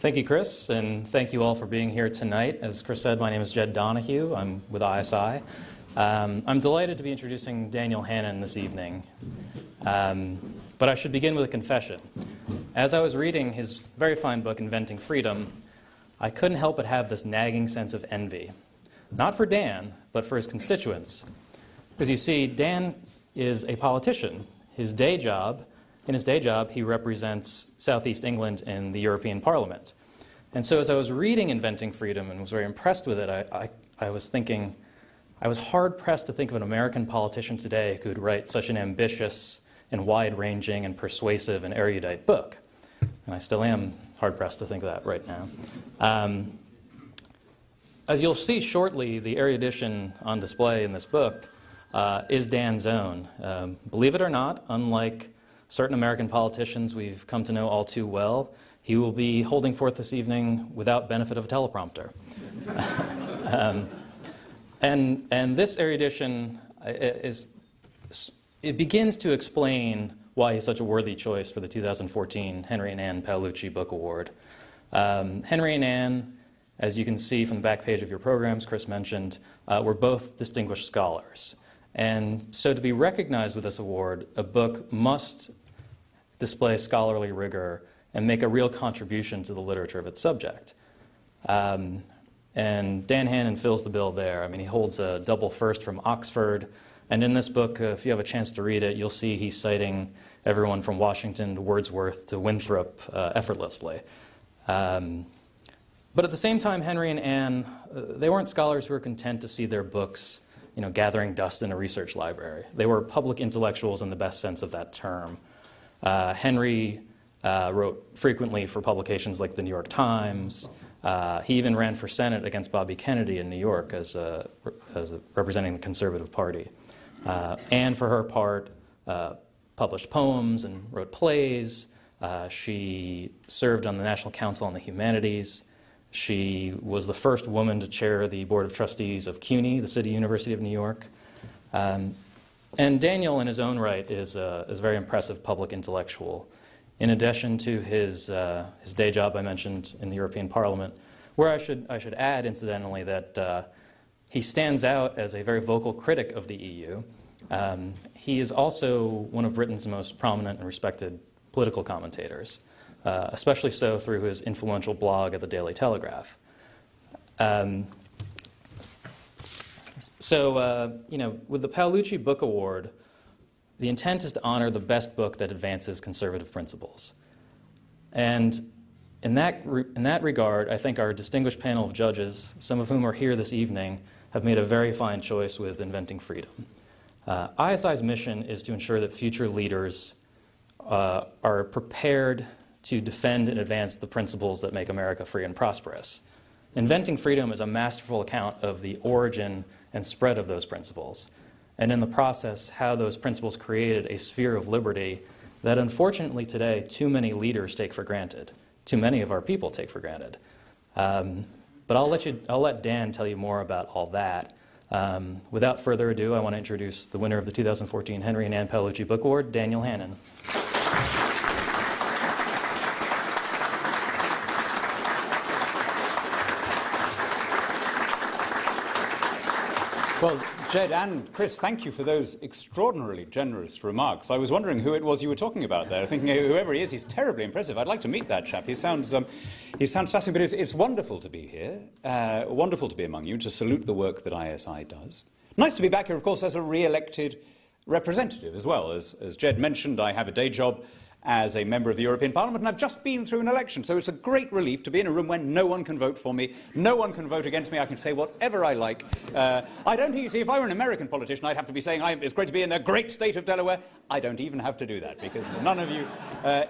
Thank you, Chris, and thank you all for being here tonight. As Chris said, my name is Jed Donahue. I'm with ISI. I'm delighted to be introducing Daniel Hannan this evening. But I should begin with a confession. As I was reading his very fine book, Inventing Freedom, I couldn't help but have this nagging sense of envy. Not for Dan, but for his constituents. Because you see, Dan is a politician. In his day job, he represents Southeast England in the European Parliament. And so as I was reading Inventing Freedom and was very impressed with it, I was thinking, I was hard-pressed to think of an American politician today who could write such an ambitious and wide-ranging and persuasive and erudite book. And I still am hard-pressed to think of that right now. As you'll see shortly, the erudition on display in this book is Dan's own. Believe it or not, unlike certain American politicians we've come to know all too well, he will be holding forth this evening without benefit of a teleprompter. And this erudition it begins to explain why he's such a worthy choice for the 2014 Henry and Ann Paolucci Book Award. Henry and Ann, as you can see from the back page of your programs, Chris mentioned, were both distinguished scholars. And so to be recognized with this award, a book must display scholarly rigor and make a real contribution to the literature of its subject. And Dan Hannan fills the bill there. I mean, he holds a double first from Oxford. And in this book, if you have a chance to read it, you'll see he's citing everyone from Washington to Wordsworth to Winthrop effortlessly. But at the same time, Henry and Ann, they weren't scholars who were content to see their books gathering dust in a research library. They were public intellectuals in the best sense of that term. Henry wrote frequently for publications like the New York Times. He even ran for Senate against Bobby Kennedy in New York as representing the Conservative Party. Anne, for her part, published poems and wrote plays. She served on the National Council on the Humanities. She was the first woman to chair the Board of Trustees of CUNY, the City University of New York. And Daniel, in his own right, is a very impressive public intellectual. In addition to his day job I mentioned in the European Parliament, where I should add, incidentally, that he stands out as a very vocal critic of the EU. He is also one of Britain's most prominent and respected political commentators, especially so through his influential blog at the Daily Telegraph. With the Paolucci Book Award, the intent is to honor the best book that advances conservative principles. And in that regard, I think our distinguished panel of judges, some of whom are here this evening, have made a very fine choice with Inventing Freedom. ISI's mission is to ensure that future leaders are prepared to defend and advance the principles that make America free and prosperous. Inventing Freedom is a masterful account of the origin and spread of those principles, and in the process, how those principles created a sphere of liberty that unfortunately today too many leaders take for granted, too many of our people take for granted. But I'll let Dan tell you more about all that. Without further ado, I want to introduce the winner of the 2014 Henry and Ann Paolucci Book Award, Daniel Hannan. Well, Jed and Chris, thank you for those extraordinarily generous remarks. I was wondering who it was you were talking about there, thinking whoever he is, he's terribly impressive. I'd like to meet that chap. He sounds fascinating, but it's wonderful to be here, wonderful to be among you, to salute the work that ISI does. Nice to be back here, of course, as a re-elected representative as well. As Jed mentioned, I have a day job as a member of the European Parliament, and I've just been through an election, so it's a great relief to be in a room where no one can vote for me, no one can vote against me, I can say whatever I like. I don't think, you see, if I were an American politician, I'd have to be saying, it's great to be in the great state of Delaware. I don't even have to do that, because none of you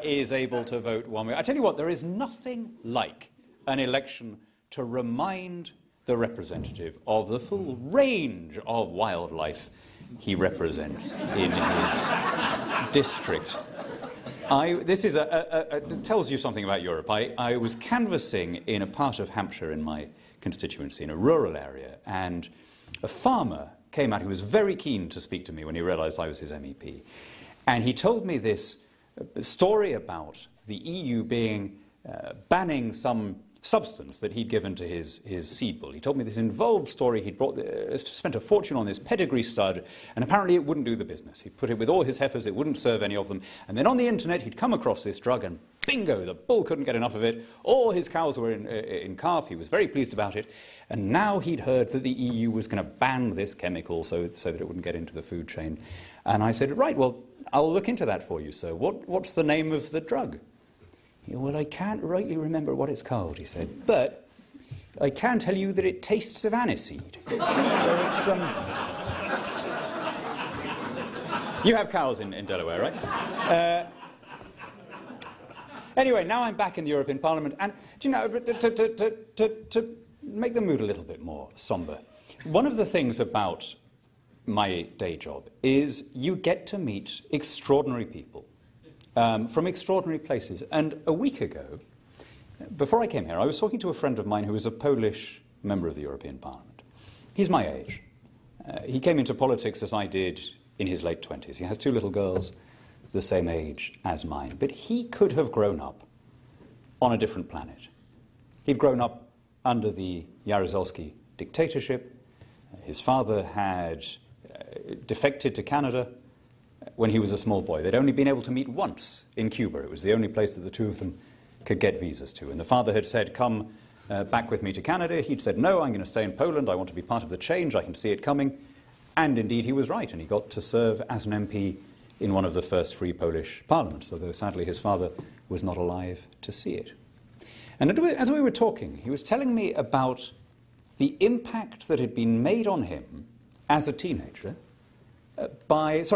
is able to vote one way. I tell you what, there is nothing like an election to remind the representative of the full range of wildlife he represents in his district. This tells you something about Europe. I was canvassing in a part of Hampshire in my constituency, in a rural area, and a farmer came out who was very keen to speak to me when he realised I was his MEP. And he told me this story about the EU being banning some substance that he'd given to his seed bull. He told me this involved story. He'd spent a fortune on this pedigree stud, and apparently it wouldn't do the business. He'd put it with all his heifers, it wouldn't serve any of them. And then on the internet, he'd come across this drug, and bingo, the bull couldn't get enough of it. All his cows were in calf. He was very pleased about it. And now he'd heard that the EU was going to ban this chemical so that it wouldn't get into the food chain. And I said, right, well, I'll look into that for you, sir. What's the name of the drug? Well, I can't rightly remember what it's called, he said, but I can tell you that it tastes of aniseed. You have cows in Delaware, right? Anyway, now I'm back in the European Parliament, and do you know, to make the mood a little bit more somber, one of the things about my day job is you get to meet extraordinary people. From extraordinary places. And a week ago, before I came here, I was talking to a friend of mine who is a Polish member of the European Parliament. He's my age. He came into politics as I did in his late 20s. He has two little girls the same age as mine. But he could have grown up on a different planet. He'd grown up under the Jaruzelski dictatorship. His father had defected to Canada when he was a small boy. They'd only been able to meet once in Cuba. It was the only place that the two of them could get visas to. And the father had said, come back with me to Canada. He'd said, no, I'm going to stay in Poland. I want to be part of the change. I can see it coming. And indeed, he was right. And he got to serve as an MP in one of the first free Polish parliaments, although sadly his father was not alive to see it. And as we were talking, he was telling me about the impact that had been made on him as a teenager as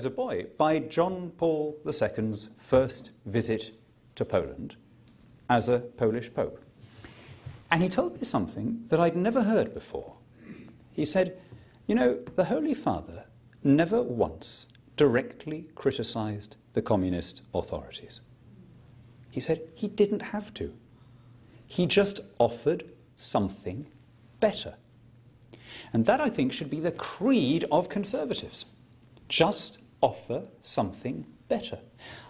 a boy, by John Paul II's first visit to Poland as a Polish pope. And he told me something that I'd never heard before. He said, you know, the Holy Father never once directly criticized the communist authorities. He said he didn't have to. He just offered something better. And that, I think, should be the creed of conservatives. Just offer something better.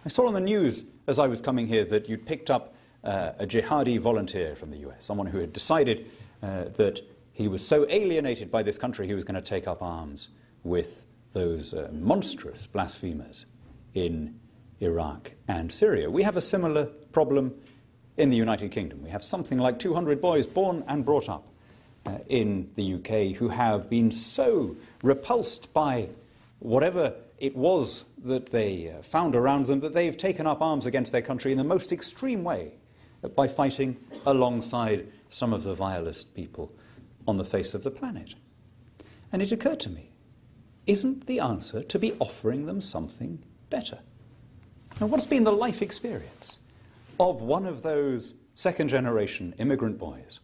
I saw on the news as I was coming here that you'd picked up a jihadi volunteer from the US, someone who had decided that he was so alienated by this country he was going to take up arms with those monstrous blasphemers in Iraq and Syria. We have a similar problem in the United Kingdom. We have something like 200 boys born and brought up in the UK who have been so repulsed by whatever it was that they found around them that they've taken up arms against their country in the most extreme way by fighting alongside some of the vilest people on the face of the planet. And it occurred to me, isn't the answer to be offering them something better? Now, what's been the life experience of one of those second-generation immigrant boys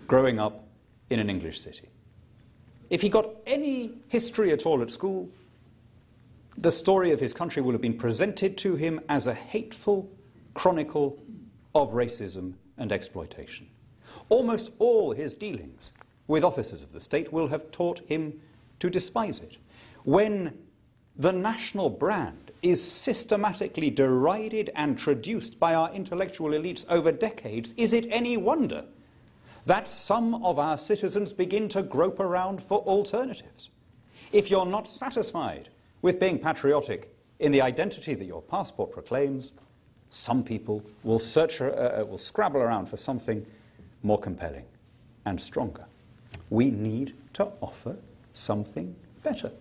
growing up in an English city? If he got any history at all at school, the story of his country will have been presented to him as a hateful chronicle of racism and exploitation. Almost all his dealings with officers of the state will have taught him to despise it. When the national brand is systematically derided and traduced by our intellectual elites over decades, is it any wonder that some of our citizens begin to grope around for alternatives? If you're not satisfied with being patriotic in the identity that your passport proclaims, some people will scrabble around for something more compelling and stronger. We need to offer something better.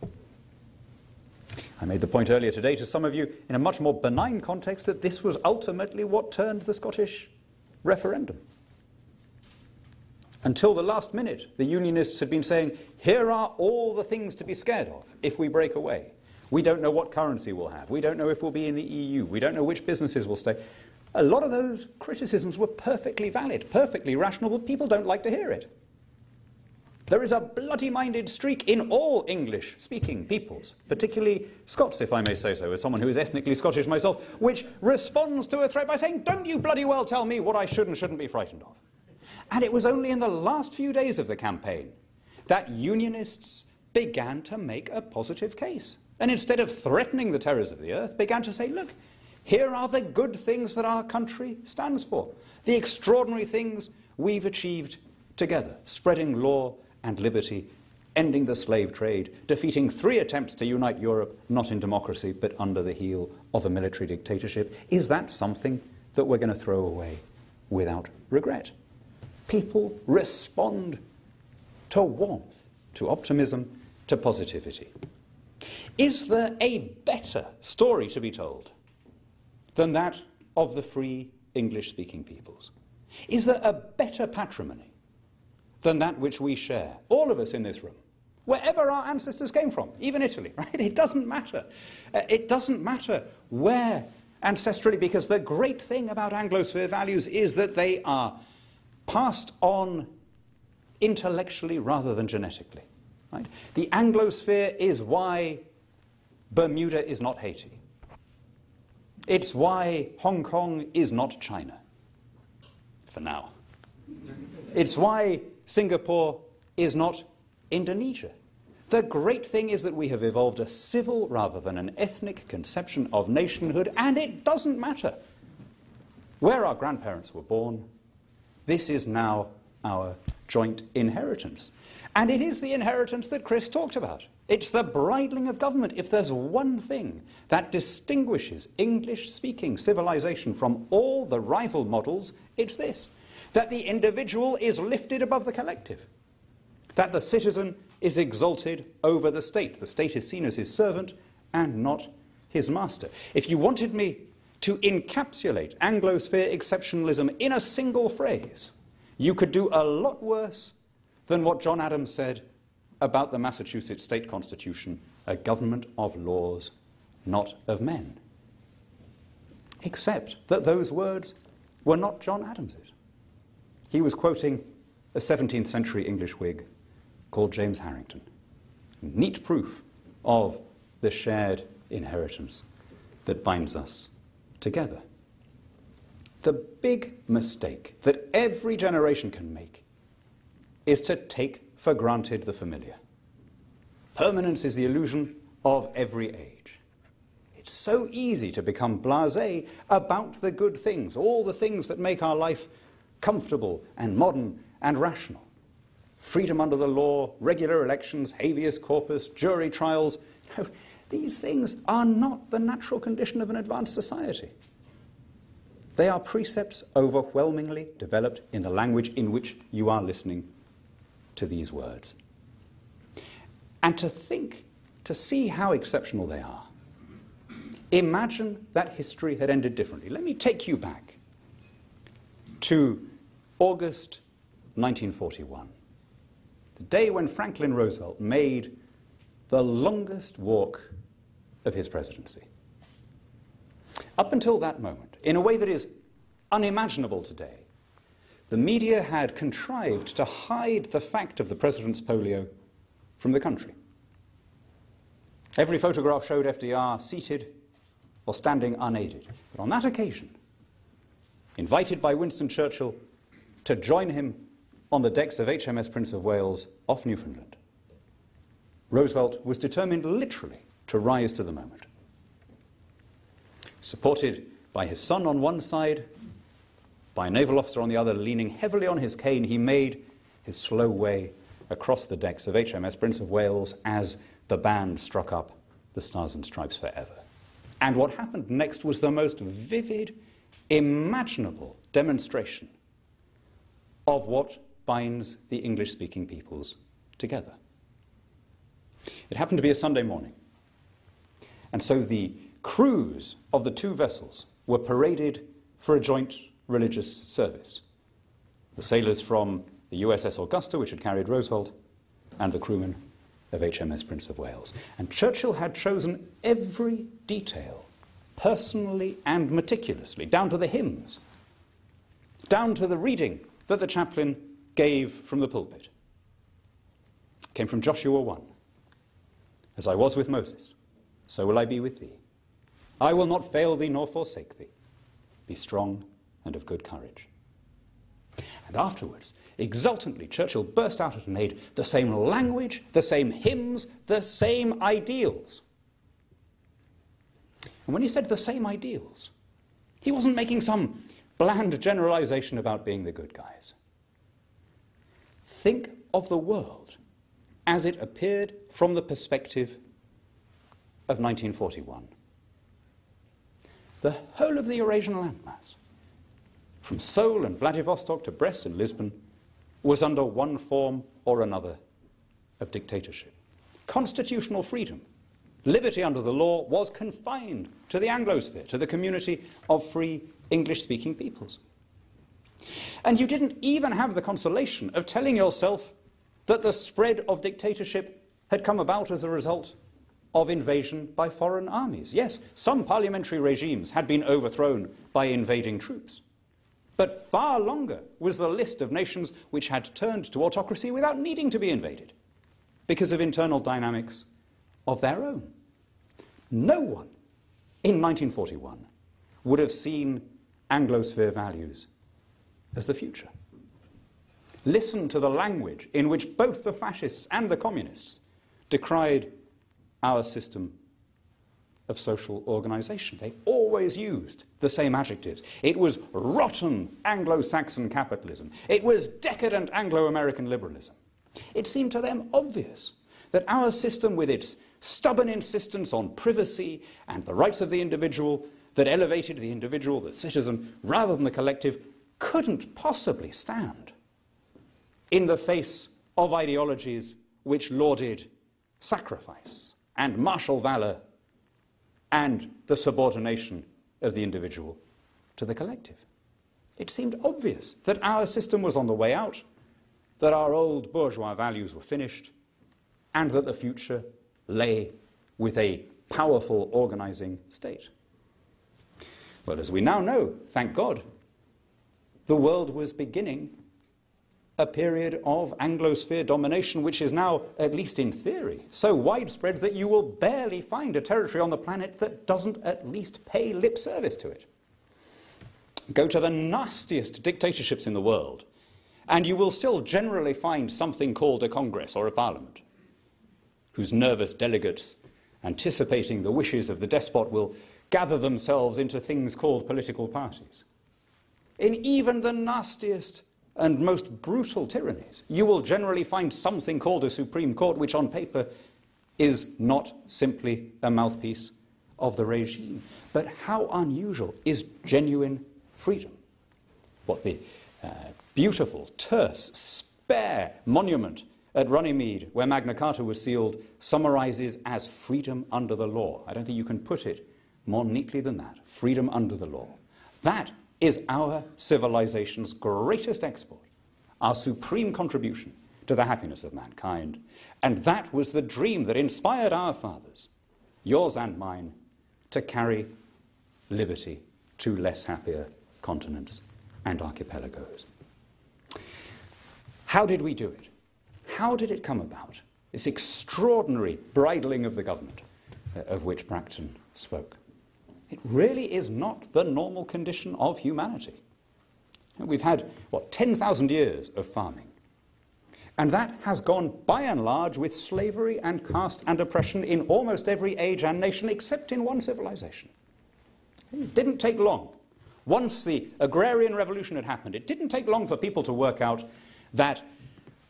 I made the point earlier today to some of you in a much more benign context that this was ultimately what turned the Scottish referendum. Until the last minute, the Unionists had been saying, here are all the things to be scared of if we break away. We don't know what currency we'll have. We don't know if we'll be in the EU. We don't know which businesses will stay. A lot of those criticisms were perfectly valid, perfectly rational, but people don't like to hear it. There is a bloody-minded streak in all English-speaking peoples, particularly Scots, if I may say so, as someone who is ethnically Scottish myself, which responds to a threat by saying, don't you bloody well tell me what I should and shouldn't be frightened of. And it was only in the last few days of the campaign that Unionists began to make a positive case. And instead of threatening the terrors of the earth, began to say, look, Here are the good things that our country stands for, the extraordinary things we've achieved together, spreading law and liberty, ending the slave trade, defeating 3 attempts to unite Europe, not in democracy, but under the heel of a military dictatorship. Is that something that we're going to throw away without regret? People respond to warmth, to optimism, to positivity. Is there a better story to be told than that of the free English-speaking peoples? Is there a better patrimony than that which we share, all of us in this room, wherever our ancestors came from, even Italy, right? It doesn't matter. It doesn't matter where ancestrally, because the great thing about Anglosphere values is that they are passed on intellectually rather than genetically. Right? The Anglosphere is why Bermuda is not Haiti. It's why Hong Kong is not China, for now. It's why Singapore is not Indonesia. The great thing is that we have evolved a civil rather than an ethnic conception of nationhood, and it doesn't matter where our grandparents were born. This is now our joint inheritance. And it is the inheritance that Chris talked about. It's the bridling of government. If there's one thing that distinguishes English-speaking civilization from all the rival models, it's this: that the individual is lifted above the collective, that the citizen is exalted over the state. The state is seen as his servant and not his master. If you wanted me to encapsulate Anglosphere exceptionalism in a single phrase, you could do a lot worse than what John Adams said about the Massachusetts state constitution: a government of laws, not of men. Except that those words were not John Adams's. He was quoting a 17th century English Whig called James Harrington. Neat proof of the shared inheritance that binds us together. The big mistake that every generation can make is to take for granted the familiar. Permanence is the illusion of every age. It's so easy to become blasé about the good things, all the things that make our life comfortable and modern and rational. Freedom under the law, regular elections, habeas corpus, jury trials. No, these things are not the natural condition of an advanced society. They are precepts overwhelmingly developed in the language in which you are listening to these words. And to see how exceptional they are, imagine that history had ended differently. Let me take you back to August 1941, the day when Franklin Roosevelt made the longest walk of his presidency. Up until that moment, in a way that is unimaginable today, the media had contrived to hide the fact of the president's polio from the country. Every photograph showed FDR seated or standing unaided. But on that occasion, invited by Winston Churchill to join him on the decks of HMS Prince of Wales off Newfoundland, Roosevelt was determined literally to rise to the moment. Supported by his son on one side, by a naval officer on the other, leaning heavily on his cane, he made his slow way across the decks of HMS Prince of Wales as the band struck up the Stars and Stripes Forever. And what happened next was the most vivid, imaginable demonstration of what binds the English-speaking peoples together. It happened to be a Sunday morning, and so the crews of the two vessels were paraded for a joint religious service. The sailors from the USS Augusta, which had carried Roosevelt, and the crewmen of HMS Prince of Wales. And Churchill had chosen every detail, personally and meticulously, down to the hymns, down to the reading that the chaplain gave from the pulpit. It came from Joshua 1. As I was with Moses, so will I be with thee. I will not fail thee nor forsake thee. Be strong and of good courage. And afterwards, exultantly, Churchill burst out at an aid, the same language, the same hymns, the same ideals. And when he said the same ideals, he wasn't making some bland generalization about being the good guys. Think of the world as it appeared from the perspective of 1941. The whole of the Eurasian landmass, from Seoul and Vladivostok to Brest and Lisbon, was under one form or another of dictatorship. Constitutional freedom, liberty under the law, was confined to the Anglosphere, to the community of free English-speaking peoples. And you didn't even have the consolation of telling yourself that the spread of dictatorship had come about as a result of invasion by foreign armies. Yes, some parliamentary regimes had been overthrown by invading troops. But far longer was the list of nations which had turned to autocracy without needing to be invaded, because of internal dynamics of their own. No one in 1941 would have seen Anglosphere values as the future. Listen to the language in which both the fascists and the communists decried our system of social organization. They always used the same adjectives. It was rotten Anglo-Saxon capitalism. It was decadent Anglo-American liberalism. It seemed to them obvious that our system, with its stubborn insistence on privacy and the rights of the individual, that elevated the individual, the citizen, rather than the collective, couldn't possibly stand in the face of ideologies which lauded sacrifice and martial valor and the subordination of the individual to the collective. It seemed obvious that our system was on the way out, that our old bourgeois values were finished, and that the future lay with a powerful organizing state. Well, as we now know, thank God, the world was beginning a period of Anglosphere domination, which is now, at least in theory, so widespread that you will barely find a territory on the planet that doesn't at least pay lip service to it. Go to the nastiest dictatorships in the world, and you will still generally find something called a Congress or a Parliament, whose nervous delegates, anticipating the wishes of the despot, will gather themselves into things called political parties. In even the nastiest and most brutal tyrannies, you will generally find something called a Supreme Court, which on paper is not simply a mouthpiece of the regime. But how unusual is genuine freedom? What the beautiful, terse, spare monument at Runnymede, where Magna Carta was sealed, summarizes as freedom under the law. I don't think you can put it more neatly than that. Freedom under the law. That is our civilization's greatest export, our supreme contribution to the happiness of mankind. And that was the dream that inspired our fathers, yours and mine, to carry liberty to less happier continents and archipelagos. How did we do it? How did it come about, this extraordinary bridling of the government of which Bracton spoke? It really is not the normal condition of humanity. We've had, 10,000 years of farming. And that has gone, by and large, with slavery and caste and oppression in almost every age and nation, except in one civilization. It didn't take long. Once the agrarian revolution had happened, it didn't take long for people to work out that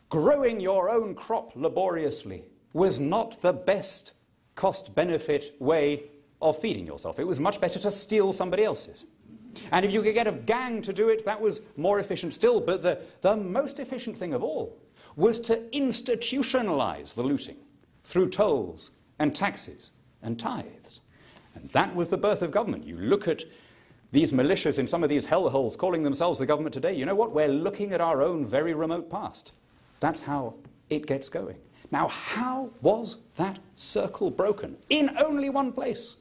growing your own crop laboriously was not the best cost-benefit way of feeding yourself. It was much better to steal somebody else's. And if you could get a gang to do it, that was more efficient still. But the most efficient thing of all was to institutionalize the looting through tolls and taxes and tithes. And that was the birth of government. You look at these militias in some of these hellholes calling themselves the government today, you know what? We're looking at our own very remote past. That's how it gets going. Now, how was that circle broken? In only one place.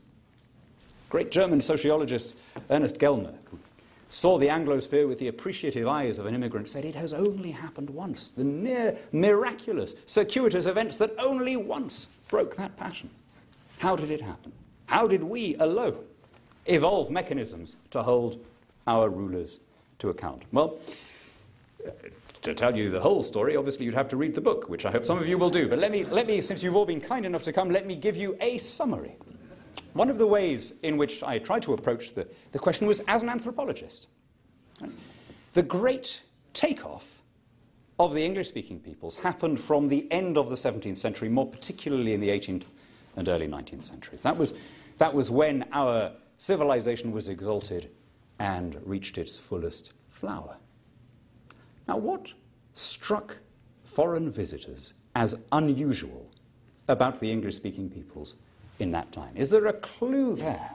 Great German sociologist Ernest Gellner, who saw the Anglosphere with the appreciative eyes of an immigrant, said it has only happened once. The near miraculous, circuitous events that only once broke that pattern. How did it happen? How did we alone evolve mechanisms to hold our rulers to account? Well, to tell you the whole story, obviously you'd have to read the book, which I hope some of you will do. But let me, since you've all been kind enough to come, let me give you a summary One of the ways in which I tried to approach the question was as an anthropologist. Right? The great takeoff of the English-speaking peoples happened from the end of the 17th century, more particularly in the 18th and early 19th centuries. That was when our civilization was exalted and reached its fullest flower. Now, what struck foreign visitors as unusual about the English-speaking peoples in that time? Is there a clue there?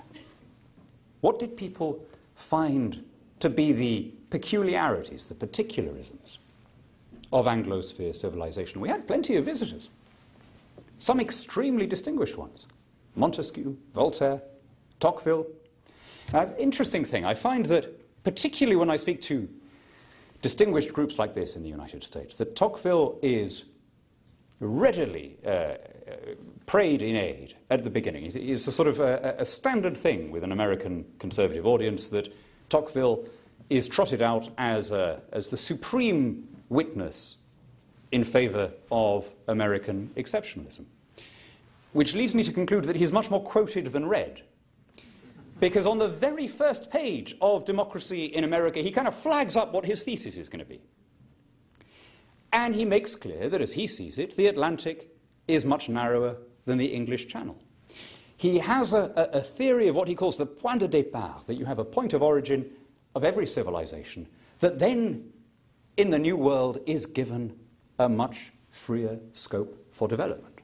What did people find to be the peculiarities, the particularisms of Anglosphere civilization? We had plenty of visitors, some extremely distinguished ones. Montesquieu, Voltaire, Tocqueville. Interesting thing, I find that particularly when I speak to distinguished groups like this in the United States, that Tocqueville is readily prayed in aid at the beginning. It's a sort of a standard thing with an American conservative audience that Tocqueville is trotted out as the supreme witness in favor of American exceptionalism. Which leads me to conclude that he's much more quoted than read. Because on the very first page of Democracy in America, he kind of flags up what his thesis is going to be. And he makes clear that, as he sees it, the Atlantic is much narrower than the English Channel. He has a theory of what he calls the point de départ, that you have a point of origin of every civilization, that then, in the New World, is given a much freer scope for development.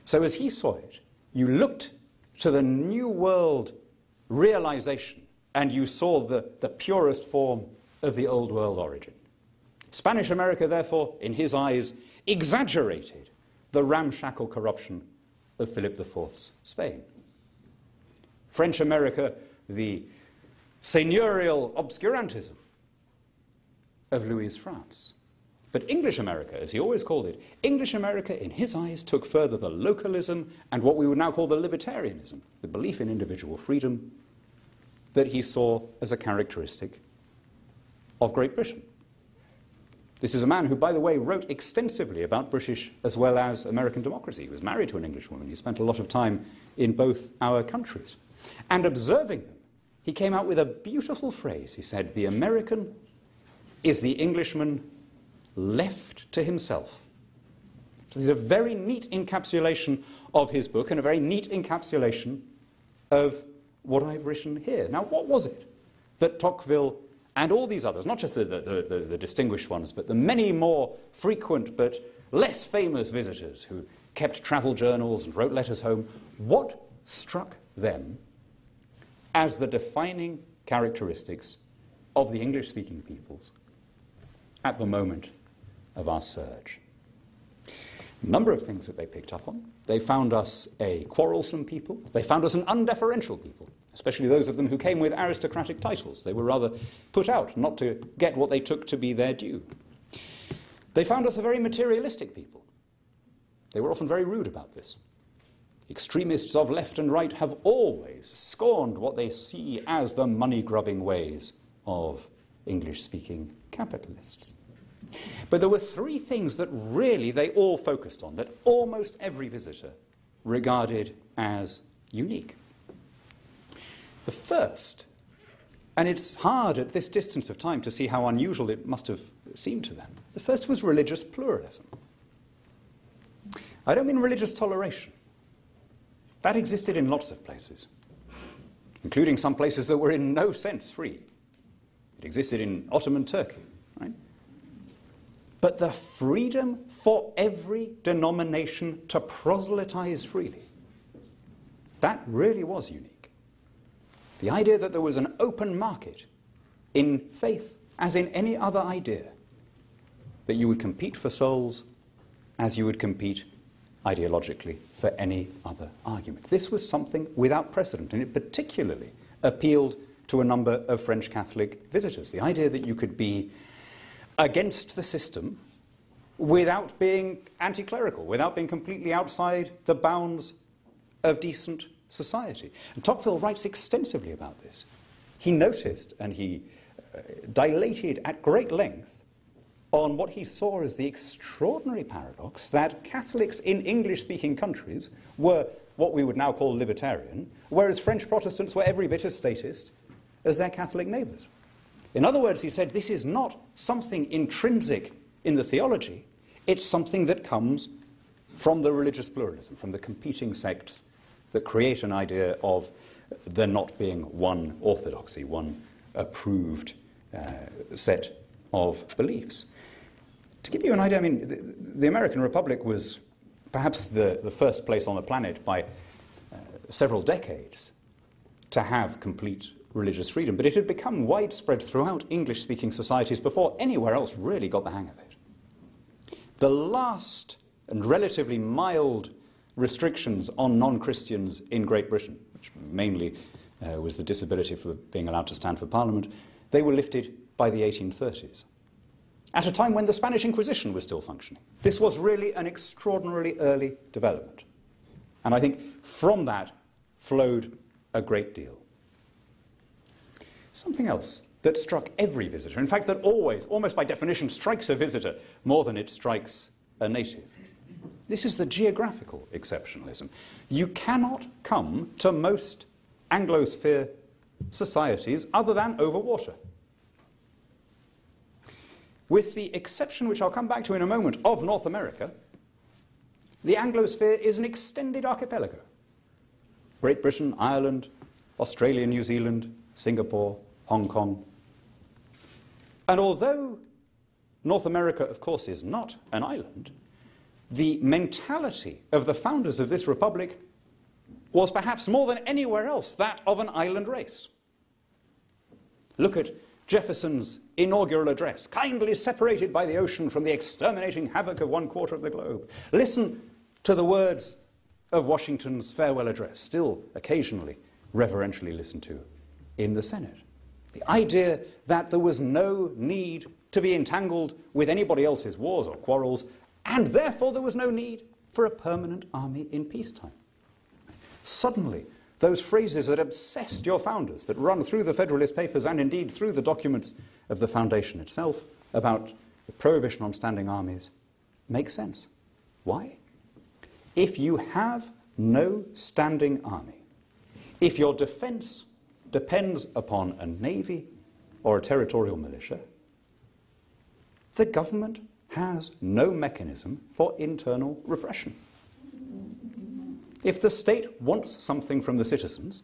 So as he saw it, you looked to the New World realization and you saw the purest form of the Old World origin. Spanish America, therefore, in his eyes, exaggerated the ramshackle corruption of Philip IV's Spain. French America, the seigneurial obscurantism of Louis's France. But English America, as he always called it, English America, in his eyes, took further the localism and what we would now call the libertarianism, the belief in individual freedom, that he saw as a characteristic of Great Britain. This is a man who, by the way, wrote extensively about British as well as American democracy. He was married to an Englishwoman. He spent a lot of time in both our countries. And observing them, he came out with a beautiful phrase. He said, "The American is the Englishman left to himself." This is a very neat encapsulation of his book and a very neat encapsulation of what I've written here. Now, what was it that Tocqueville and all these others, not just the distinguished ones, but the many more frequent but less famous visitors who kept travel journals and wrote letters home, what struck them as the defining characteristics of the English-speaking peoples at the moment of our surge? A number of things that they picked up on. They found us a quarrelsome people. They found us an undeferential people, especially those of them who came with aristocratic titles. They were rather put out not to get what they took to be their due. They found us a very materialistic people. They were often very rude about this. Extremists of left and right have always scorned what they see as the money-grubbing ways of English-speaking capitalists. But there were three things that really they all focused on, that almost every visitor regarded as unique. The first, and it's hard at this distance of time to see how unusual it must have seemed to them, the first was religious pluralism. I don't mean religious toleration. That existed in lots of places, including some places that were in no sense free. It existed in Ottoman Turkey, right? But the freedom for every denomination to proselytize freely, that really was unique. The idea that there was an open market in faith, as in any other idea, that you would compete for souls as you would compete ideologically for any other argument. This was something without precedent, and it particularly appealed to a number of French Catholic visitors. The idea that you could be against the system without being anti-clerical, without being completely outside the bounds of decent society. And Tocqueville writes extensively about this. He noticed and he dilated at great length on what he saw as the extraordinary paradox that Catholics in English-speaking countries were what we would now call libertarian, whereas French Protestants were every bit as statist as their Catholic neighbours. In other words, he said, this is not something intrinsic in the theology, it's something that comes from the religious pluralism, from the competing sects that create an idea of there not being one orthodoxy, one approved set of beliefs. To give you an idea, I mean, the American Republic was perhaps the first place on the planet by several decades to have complete religious freedom, but it had become widespread throughout English-speaking societies before anywhere else really got the hang of it. The last and relatively mild restrictions on non-Christians in Great Britain, which mainly was the disability for being allowed to stand for Parliament, they were lifted by the 1830s, at a time when the Spanish Inquisition was still functioning. This was really an extraordinarily early development. And I think from that flowed a great deal. Something else that struck every visitor, in fact that always, almost by definition, strikes a visitor more than it strikes a native. This is the geographical exceptionalism. You cannot come to most Anglosphere societies other than over water. With the exception, which I'll come back to in a moment, of North America, the Anglosphere is an extended archipelago. Great Britain, Ireland, Australia, New Zealand, Singapore, Hong Kong. And although North America, of course, is not an island, the mentality of the founders of this republic was perhaps more than anywhere else that of an island race. Look at Jefferson's inaugural address, kindly separated by the ocean from the exterminating havoc of 1/4 of the globe. Listen to the words of Washington's farewell address, still occasionally reverentially listened to in the Senate. The idea that there was no need to be entangled with anybody else's wars or quarrels, and therefore there was no need for a permanent army in peacetime. Suddenly, those phrases that obsessed your founders, that run through the Federalist Papers and indeed through the documents of the foundation itself about the prohibition on standing armies, make sense. Why? If you have no standing army, if your defense depends upon a navy or a territorial militia, the government has no mechanism for internal repression. If the state wants something from the citizens,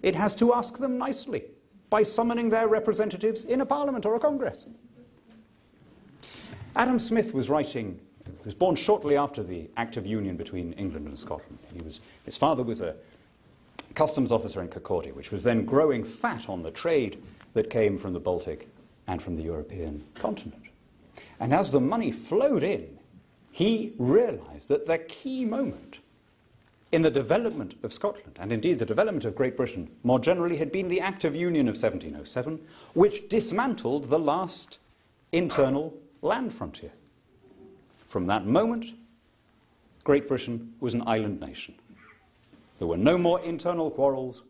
it has to ask them nicely by summoning their representatives in a parliament or a congress. Adam Smith was writing, he was born shortly after the Act of Union between England and Scotland. His father was a customs officer in Kirkcaldy, which was then growing fat on the trade that came from the Baltic and from the European continent. And as the money flowed in, he realized that the key moment in the development of Scotland, and indeed the development of Great Britain more generally, had been the Act of Union of 1707, which dismantled the last internal land frontier. From that moment, Great Britain was an island nation. There were no more internal quarrels.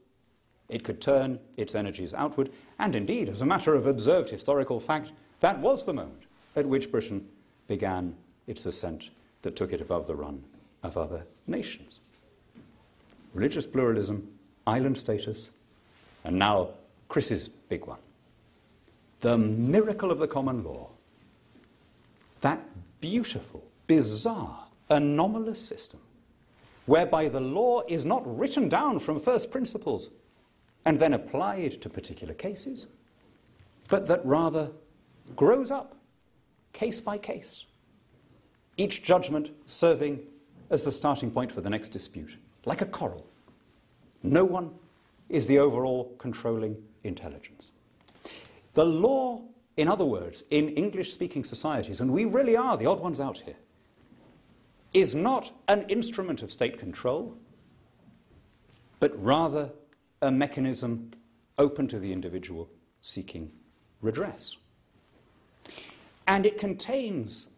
It could turn its energies outward, and indeed, as a matter of observed historical fact, that was the moment at which Britain began its ascent that took it above the run of other nations. Religious pluralism, island status, and now Chris's big one. The miracle of the common law. That beautiful, bizarre, anomalous system whereby the law is not written down from first principles and then applied to particular cases, but that rather grows up case by case, each judgment serving as the starting point for the next dispute, like a coral. No one is the overall controlling intelligence. The law, in other words, in English-speaking societies, and we really are the odd ones out here, is not an instrument of state control, but rather a mechanism open to the individual seeking redress. And it contains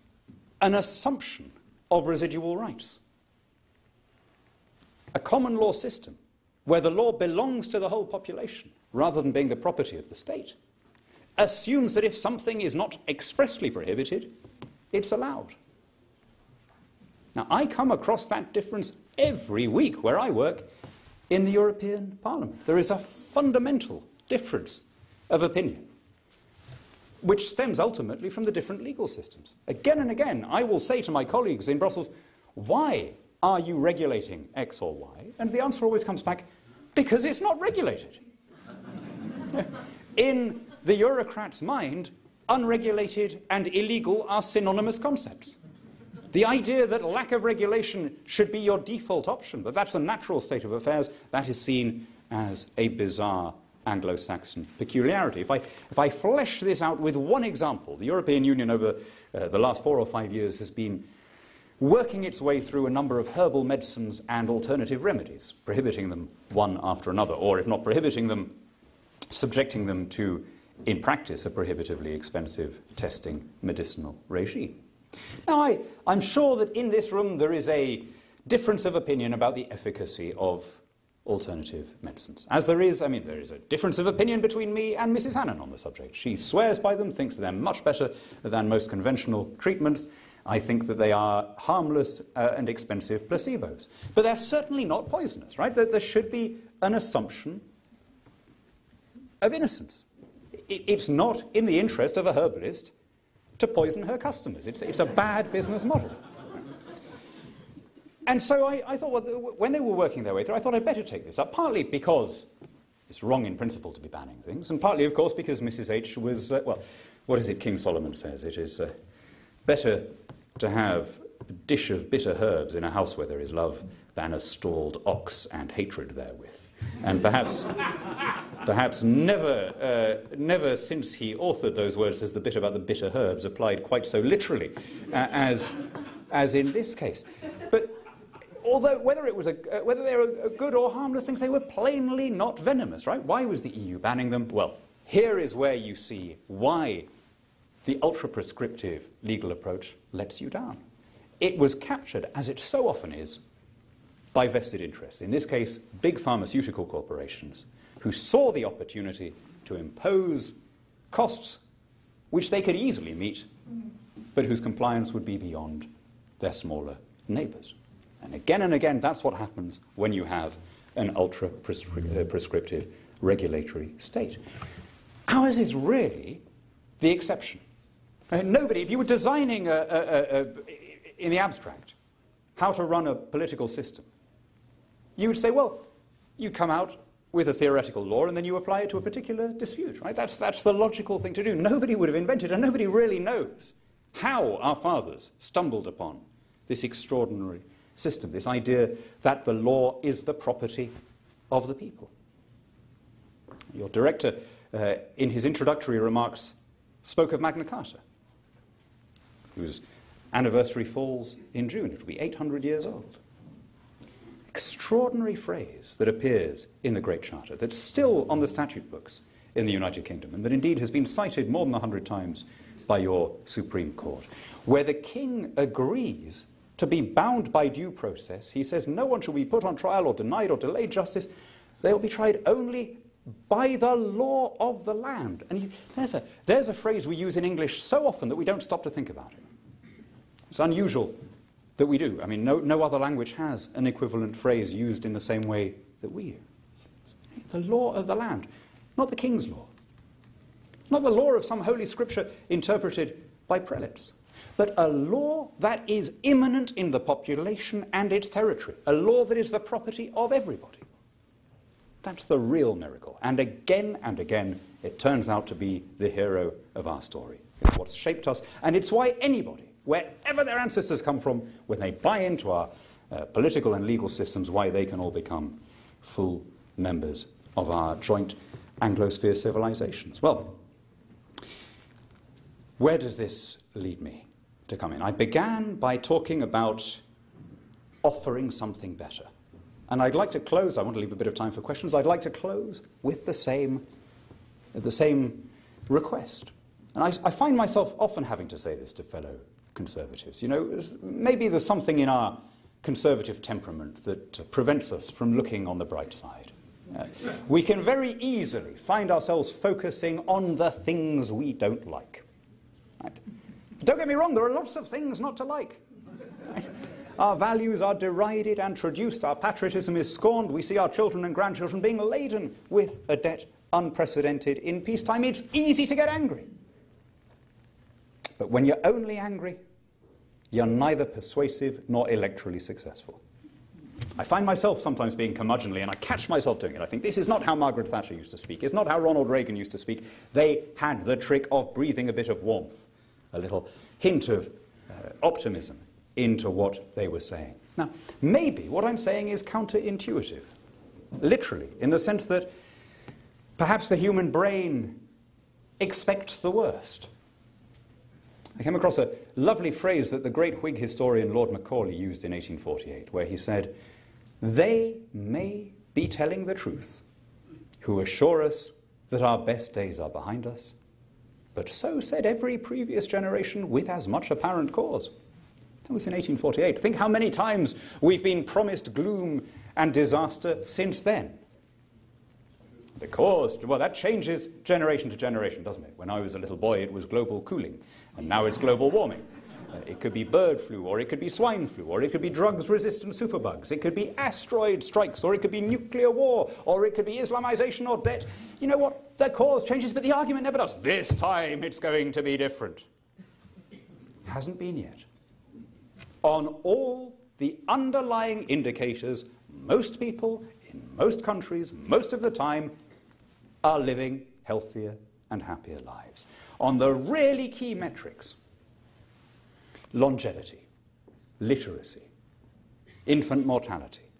an assumption of residual rights. A common law system where the law belongs to the whole population rather than being the property of the state assumes that if something is not expressly prohibited, it's allowed. Now, I come across that difference every week where I work in the European Parliament. There is a fundamental difference of opinion, which stems ultimately from the different legal systems. Again and again, I will say to my colleagues in Brussels, why are you regulating X or Y? And the answer always comes back, because it's not regulated. In the Eurocrat's mind, unregulated and illegal are synonymous concepts. The idea that lack of regulation should be your default option, that that's a natural state of affairs, that is seen as a bizarre Anglo-Saxon peculiarity. If I flesh this out with one example, the European Union over the last 4 or 5 years has been working its way through a number of herbal medicines and alternative remedies, prohibiting them one after another, or if not prohibiting them, subjecting them to, in practice, a prohibitively expensive testing medicinal regime. Now, I'm sure that in this room there is a difference of opinion about the efficacy of alternative medicines. As there is a difference of opinion between me and Mrs. Hannan on the subject. She swears by them, thinks they're much better than most conventional treatments. I think that they are harmless and expensive placebos. But they're certainly not poisonous, right? There should be an assumption of innocence. It's not in the interest of a herbalist to poison her customers. It's a bad business model. And so I thought, well, when they were working their way through, I thought I'd better take this up, partly because it's wrong in principle to be banning things, and partly, of course, because Mrs. H was, well, what is it King Solomon says? It is better to have a dish of bitter herbs in a house where there is love than a stalled ox and hatred therewith. And perhaps never since he authored those words has the bit about the bitter herbs applied quite so literally as in this case. But although whether they were good or harmless things, they were plainly not venomous, right? Why was the EU banning them? Well, here is where you see why the ultra-prescriptive legal approach lets you down. It was captured, as it so often is, by vested interests. In this case, big pharmaceutical corporations who saw the opportunity to impose costs which they could easily meet, but whose compliance would be beyond their smaller neighbours. And again, that's what happens when you have an ultra-prescriptive regulatory state. Ours is really the exception. Nobody, if you were designing in the abstract how to run a political system, you would say, well, you come out with a theoretical law and then you apply it to a particular dispute, right? That's the logical thing to do. Nobody would have invented, and nobody really knows how our fathers stumbled upon this extraordinary system, this idea that the law is the property of the people. Your director, in his introductory remarks, spoke of Magna Carta, whose anniversary falls in June. It will be 800 years old. Extraordinary phrase that appears in the Great Charter, that's still on the statute books in the United Kingdom, and that indeed has been cited more than 100 times by your Supreme Court, where the king agrees to be bound by due process. He says no one shall be put on trial or denied or delayed justice. They will be tried only by the law of the land. And there's a phrase we use in English so often that we don't stop to think about it. It's unusual that we do. I mean, no other language has an equivalent phrase used in the same way that we use. The law of the land, not the king's law. Not the law of some holy scripture interpreted by prelates, but a law that is immanent in the population and its territory, a law that is the property of everybody. That's the real miracle. And again, it turns out to be the hero of our story. It's what's shaped us, and it's why anybody, wherever their ancestors come from, when they buy into our political and legal systems, why they can all become full members of our joint Anglosphere civilizations. Well, where does this lead me to come in? I began by talking about offering something better. And I'd like to close, I want to leave a bit of time for questions, I'd like to close with the same request. And I find myself often having to say this to fellow conservatives. You know, maybe there's something in our conservative temperament that prevents us from looking on the bright side. We can very easily find ourselves focusing on the things we don't like. Right? Don't get me wrong, there are lots of things not to like. Right? Our values are derided and traduced. Our patriotism is scorned. We see our children and grandchildren being laden with a debt unprecedented in peacetime. It's easy to get angry. But when you're only angry, you're neither persuasive nor electorally successful. I find myself sometimes being curmudgeonly, and I catch myself doing it. I think this is not how Margaret Thatcher used to speak. It's not how Ronald Reagan used to speak. They had the trick of breathing a bit of warmth, a little hint of optimism into what they were saying. Now, maybe what I'm saying is counterintuitive, literally, in the sense that perhaps the human brain expects the worst. I came across a lovely phrase that the great Whig historian Lord Macaulay used in 1848, where he said, "They may be telling the truth who assure us that our best days are behind us, but so said every previous generation with as much apparent cause." That was in 1848. Think how many times we've been promised gloom and disaster since then. The cause, well, that changes generation to generation, doesn't it? When I was a little boy, it was global cooling, and now it's global warming. It could be bird flu, or it could be swine flu, or it could be drugs-resistant superbugs. It could be asteroid strikes, or it could be nuclear war, or it could be Islamization or debt. You know what? The cause changes, but the argument never does. This time it's going to be different. Hasn't been yet. On all the underlying indicators, most people in most countries, most of the time, are living healthier and happier lives. On the really key metrics, longevity, literacy, infant mortality,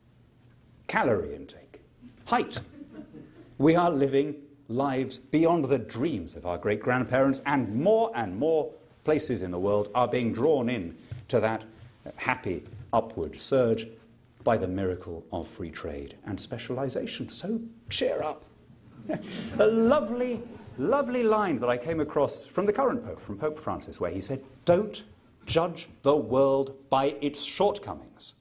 calorie intake, height, we are living lives beyond the dreams of our great-grandparents, and more places in the world are being drawn in to that happy upward surge by the miracle of free trade and specialization. So cheer up. A lovely, lovely line that I came across from the current Pope, from Pope Francis, where he said, "Don't judge the world by its shortcomings."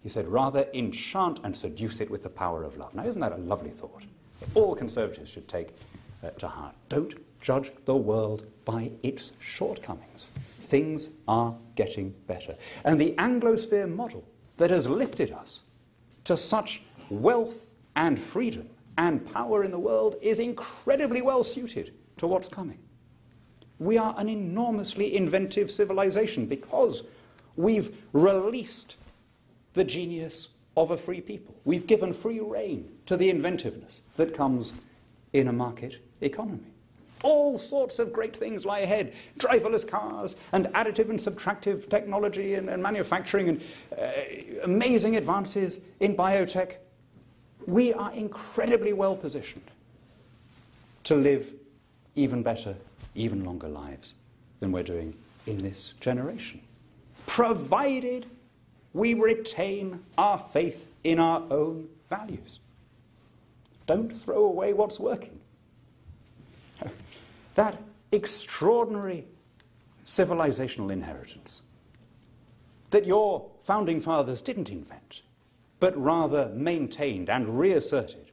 He said, "Rather enchant and seduce it with the power of love." Now, isn't that a lovely thought? All conservatives should take to heart. Don't judge the world by its shortcomings. Things are getting better. And the Anglosphere model that has lifted us to such wealth and freedom and power in the world is incredibly well suited to what's coming. We are an enormously inventive civilization because we've released the genius of a free people. We've given free rein to the inventiveness that comes in a market economy. All sorts of great things lie ahead. Driverless cars and additive and subtractive technology and manufacturing and amazing advances in biotech. We are incredibly well positioned to live even better, even longer lives than we're doing in this generation, provided we retain our faith in our own values. Don't throw away what's working. That extraordinary civilizational inheritance that your founding fathers didn't invent, but rather maintained and reasserted.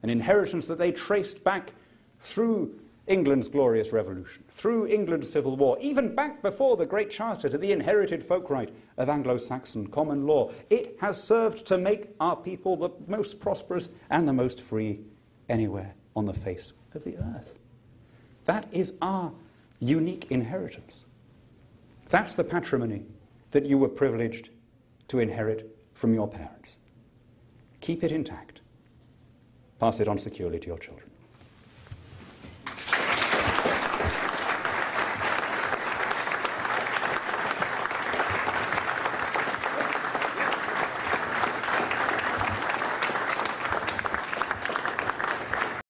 An inheritance that they traced back through England's glorious revolution, through England's civil war, even back before the Great Charter to the inherited folk right of Anglo-Saxon common law. It has served to make our people the most prosperous and the most free anywhere on the face of the earth. That is our unique inheritance. That's the patrimony that you were privileged to inherit from your parents. Keep it intact. Pass it on securely to your children.